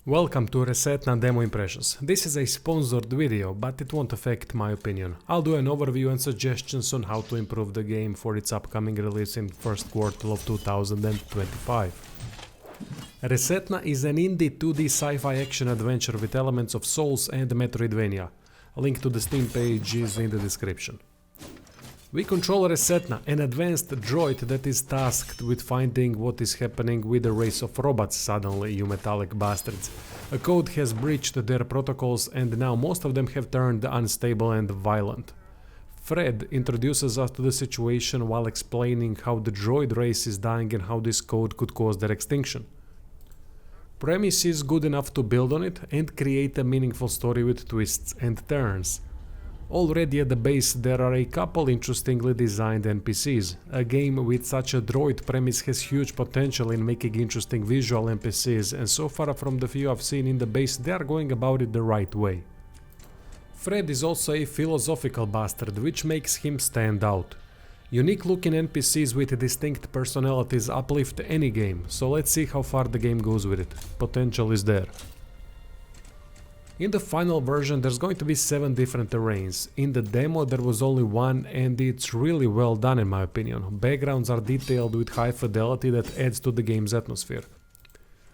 Welcome to RESETNA Demo Impressions. This is a sponsored video, but it won't affect my opinion. I'll do an overview and suggestions on how to improve the game for its upcoming release in first quarter of 2025. RESETNA is an indie 2D sci-fi action adventure with elements of Souls and metroidvania. A link to the Steam page is in the description. We control RESETNA, an advanced droid that is tasked with finding what is happening with a race of robots suddenly, you metallic bastards. A code has breached their protocols and now most of them have turned unstable and violent. Fred introduces us to the situation while explaining how the droid race is dying and how this code could cause their extinction. Premise is good enough to build on it and create a meaningful story with twists and turns. Already at the base there are a couple interestingly designed NPCs. A game with such a droid premise has huge potential in making interesting visual NPCs, and so far from the few I've seen in the base they are going about it the right way. Fred is also a philosophical bastard, which makes him stand out. Unique looking NPCs with distinct personalities uplift any game, so let's see how far the game goes with it. Potential is there. In the final version there's going to be 7 different terrains. In the demo there was only one and it's really well done in my opinion. Backgrounds are detailed with high fidelity that adds to the game's atmosphere.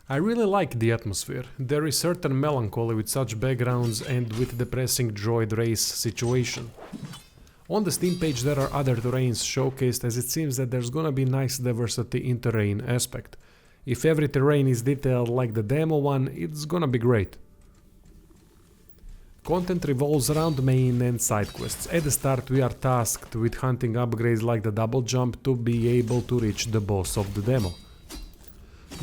I really like the atmosphere. There is certain melancholy with such backgrounds and with depressing droid race situation. On the Steam page there are other terrains showcased, as it seems that there's gonna be nice diversity in terrain aspect. If every terrain is detailed like the demo one, it's gonna be great. Content revolves around main and side quests. At the start we are tasked with hunting upgrades like the double jump to be able to reach the boss of the demo.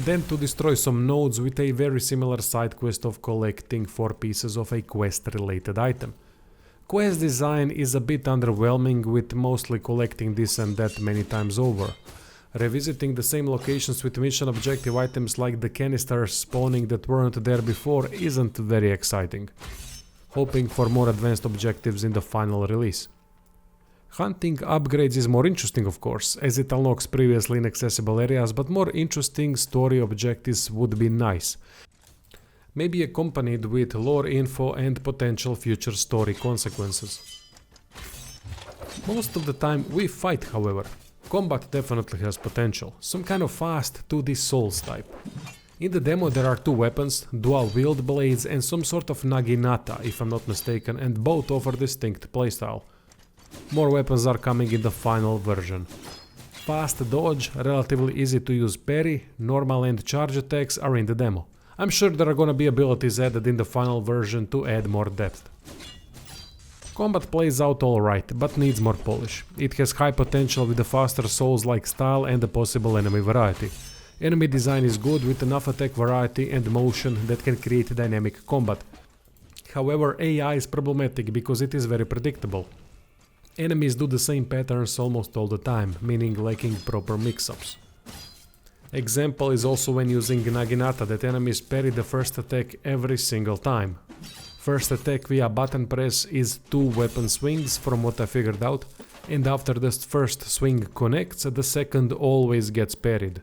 Then to destroy some nodes with a very similar side quest of collecting 4 pieces of a quest related item. Quest design is a bit underwhelming, with mostly collecting this and that many times over. Revisiting the same locations with mission objective items like the canisters spawning that weren't there before isn't very exciting. Hoping for more advanced objectives in the final release. Hunting upgrades is more interesting of course, as it unlocks previously inaccessible areas, but more interesting story objectives would be nice. Maybe accompanied with lore info and potential future story consequences. Most of the time we fight, however. Combat definitely has potential, some kind of fast 2D Souls type. In the demo there are 2 weapons, dual wield blades and some sort of naginata if I'm not mistaken, and both offer distinct playstyle. More weapons are coming in the final version. Fast dodge, relatively easy to use parry, normal and charge attacks are in the demo. I'm sure there are gonna be abilities added in the final version to add more depth. Combat plays out alright, but needs more polish. It has high potential with the faster Souls-like style and the possible enemy variety. Enemy design is good with enough attack variety and motion that can create dynamic combat. However, AI is problematic because it is very predictable. Enemies do the same patterns almost all the time, meaning lacking proper mix-ups. Example is also when using naginata that enemies parry the first attack every single time. First attack via button press is 2 weapon swings from what I figured out, and after the first swing connects, the second always gets parried.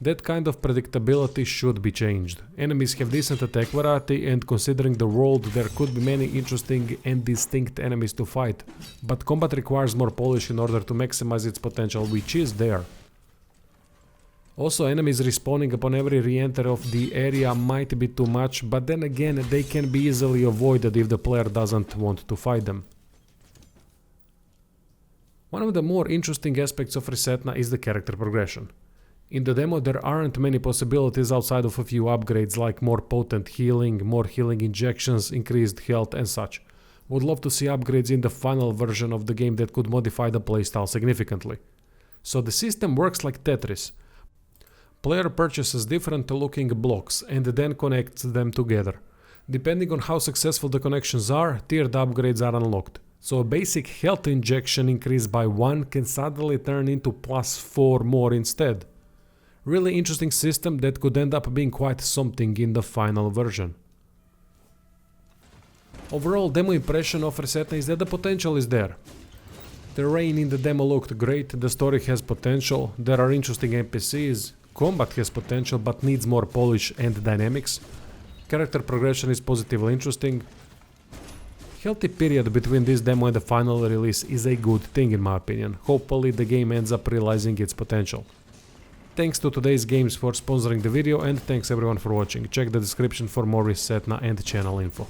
That kind of predictability should be changed. Enemies have decent attack variety, and considering the world there could be many interesting and distinct enemies to fight, but combat requires more polish in order to maximize its potential, which is there. Also, enemies respawning upon every re-enter of the area might be too much, but then again they can be easily avoided if the player doesn't want to fight them. One of the more interesting aspects of RESETNA is the character progression. In the demo there aren't many possibilities outside of a few upgrades like more potent healing, more healing injections, increased health and such. Would love to see upgrades in the final version of the game that could modify the playstyle significantly. So the system works like Tetris. Player purchases different looking blocks and then connects them together. Depending on how successful the connections are, tiered upgrades are unlocked. So a basic health injection increased by 1 can suddenly turn into +4 more instead. Really interesting system that could end up being quite something in the final version. Overall demo impression of RESETNA is that the potential is there. Terrain in the demo looked great, the story has potential, there are interesting NPCs, combat has potential but needs more polish and dynamics. Character progression is positively interesting. Healthy period between this demo and the final release is a good thing in my opinion. Hopefully the game ends up realizing its potential. Thanks to Today's Games for sponsoring the video, and thanks everyone for watching. Check the description for more RESETNA and channel info.